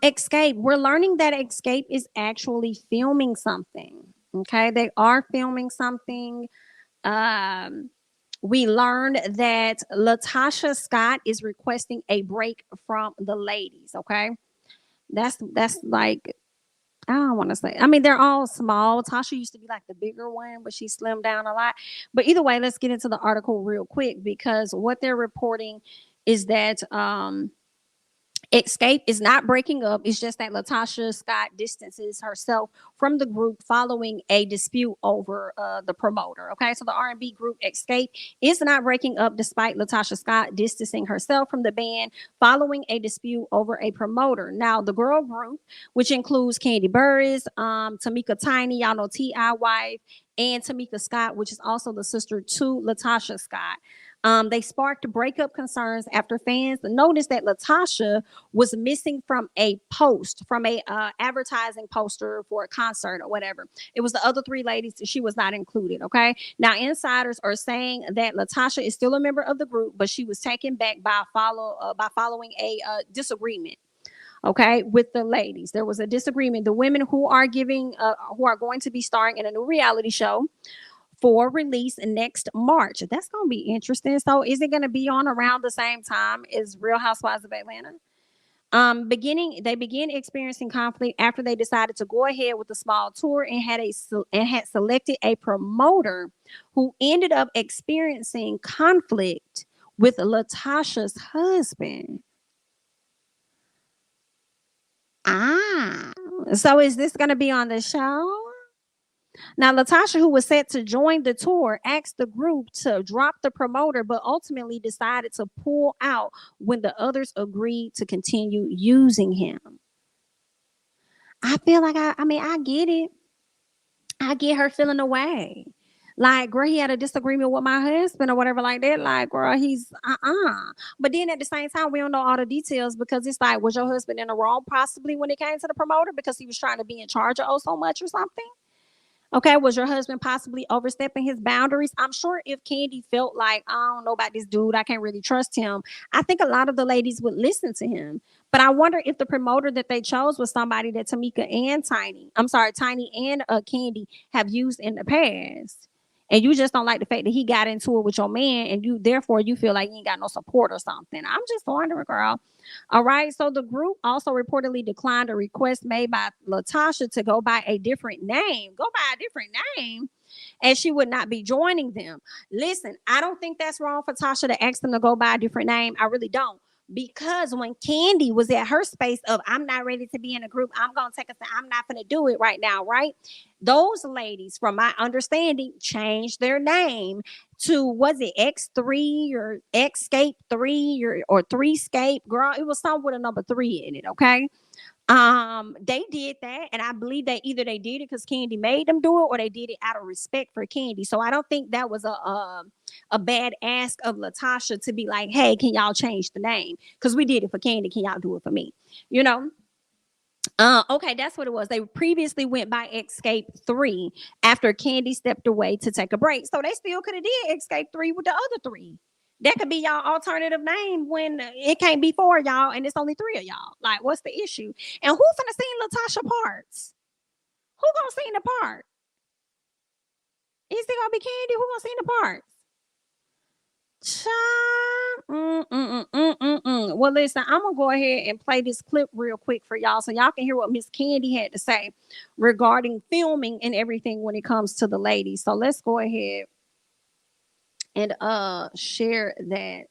Xscape. We're learning that Xscape is actually filming something. Okay, they are filming something. Um, we learned that Latasha Scott is requesting a break from the ladies. Okay, that's like I don't want to say. I mean, they're all small. Tasha used to be like the bigger one, but she slimmed down a lot. But either way, let's get into the article real quick because what they're reporting is that Xscape is not breaking up. It's just that Latasha Scott distances herself from the group following a dispute over the promoter. Okay, so the R&B group Xscape is not breaking up despite Latasha Scott distancing herself from the band following a dispute over a promoter. Now, the girl group, which includes Kandi Burruss, Tamika Tiny, y'all know T.I. wife, and Tamika Scott, which is also the sister to Latasha Scott. They sparked breakup concerns after fans noticed that Latasha was missing from a post, from a advertising poster for a concert or whatever. It was the other three ladies; she was not included. Okay. Now, insiders are saying that Latasha is still a member of the group, but she was taken back by following a disagreement. Okay, with the ladies, there was a disagreement. The women who are going to be starring in a new reality show for release next March. That's going to be interesting. So, is it going to be on around the same time as Real Housewives of Atlanta? They began experiencing conflict after they decided to go ahead with a small tour and had selected a promoter who ended up experiencing conflict with Latasha's husband. Ah, so is this going to be on the show? Now, Latasha, who was set to join the tour, asked the group to drop the promoter, but ultimately decided to pull out when the others agreed to continue using him. I feel like I mean, I get it. I get her feeling away. Like, girl, he had a disagreement with my husband or whatever like that. Like, girl, he's But then at the same time, we don't know all the details because it's like, was your husband in the wrong possibly when it came to the promoter because he was trying to be in charge of oh so much or something? Okay, was your husband possibly overstepping his boundaries? I'm sure if Kandi felt like, I don't know about this dude, I can't really trust him, I think a lot of the ladies would listen to him. But I wonder if the promoter that they chose was somebody that Tiny and Kandi have used in the past. And you just don't like the fact that he got into it with your man, and you feel like you ain't got no support or something. I'm just wondering, girl. All right. So the group also reportedly declined a request made by Latasha to go by a different name. Go by a different name. And she would not be joining them. Listen, I don't think that's wrong for Tasha to ask them to go by a different name. I really don't. Because when Kandi was at her space of I'm not ready to be in a group, I'm gonna take a I'm not gonna do it right now, right? Those ladies, from my understanding, changed their name to was it X3 or Xscape 3 or 3scape? Girl, it was something with a number 3 in it, okay? They did that, and I believe that either they did it because Kandi made them do it, or they did it out of respect for Kandi. So I don't think that was a bad ask of Latasha to be like, "Hey, can y'all change the name? Because we did it for Kandi. Can y'all do it for me?" You know. Okay, that's what it was. They previously went by Xscape 3 after Kandi stepped away to take a break. So they still could have did Xscape 3 with the other three. That could be y'all alternative name when it can't be four of y'all and it's only three of y'all. Like, what's the issue? And who finna sing Latasha parts? Who gonna sing the part? Is it gonna be Kandi? Who gonna sing the parts? Well, listen, I'm gonna go ahead and play this clip real quick for y'all so y'all can hear what Miss Kandi had to say regarding filming and everything when it comes to the ladies. So let's go ahead and share that.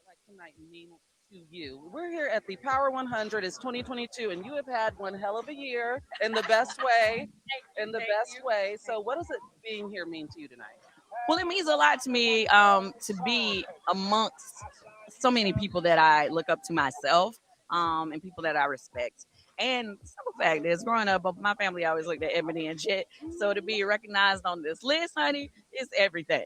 Like tonight mean to you? We're here at the Power 100. It's 2022, and you have had one hell of a year in the best way. In the best way. So, what does it being here mean to you tonight? Well, it means a lot to me to be amongst so many people that I look up to myself and people that I respect. And simple fact is, growing up, my family always looked at Ebony and Jet. So to be recognized on this list, honey, is everything.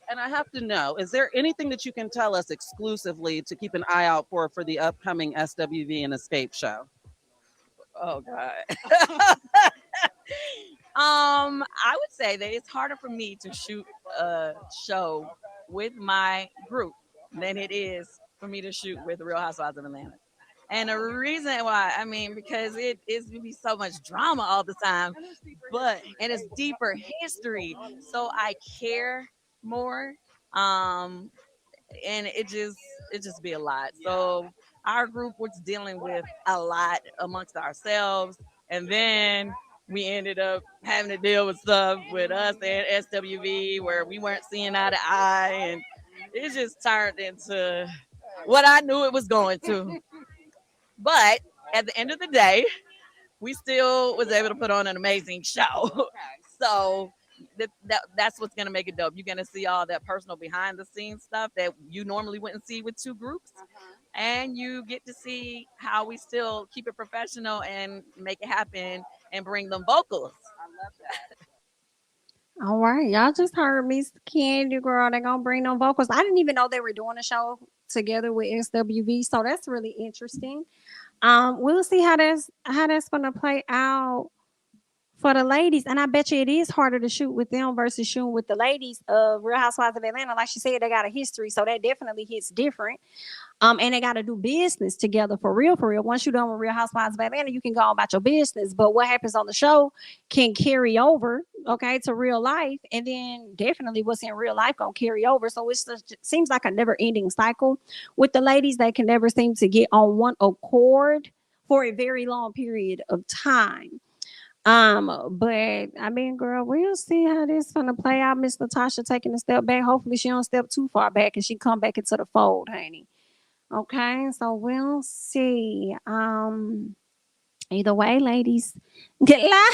And I have to know, is there anything that you can tell us exclusively to keep an eye out for the upcoming SWV and Escape show? Oh God. I would say that it's harder for me to shoot a show with my group than it is for me to shoot with Real Housewives of Atlanta. And the reason why, I mean, because it is going to be so much drama all the time, and it's deeper history, so I care more. Um, and it just be a lot. So our group was dealing with a lot amongst ourselves, and then we ended up having to deal with stuff with us and SWV where we weren't seeing eye to eye, and it just turned into what I knew it was going to. But at the end of the day, we still was able to put on an amazing show. So that's what's gonna make it dope. You're gonna see all that personal behind the scenes stuff that you normally wouldn't see with two groups, and you get to see how we still keep it professional and make it happen and bring them vocals. All right, y'all just heard Miss Kandi, girl. They're gonna bring them vocals. I didn't even know they were doing a show together with SWV, so that's really interesting. We'll see how that's gonna play out for the ladies, and I bet you it is harder to shoot with them versus shooting with the ladies of Real Housewives of Atlanta. Like she said, they got a history, so that definitely hits different. And they got to do business together for real, for real. Once you're done with Real Housewives of Atlanta, you can go about your business. But what happens on the show can carry over, okay, to real life, and then definitely what's in real life gonna carry over. So it seems like a never-ending cycle with the ladies. They can never seem to get on one accord for a very long period of time. But I mean, girl, we'll see how this gonna play out. Miss Latasha taking a step back. Hopefully, she don't step too far back and she come back into the fold, honey. Okay, so we'll see. Either way, ladies, good luck.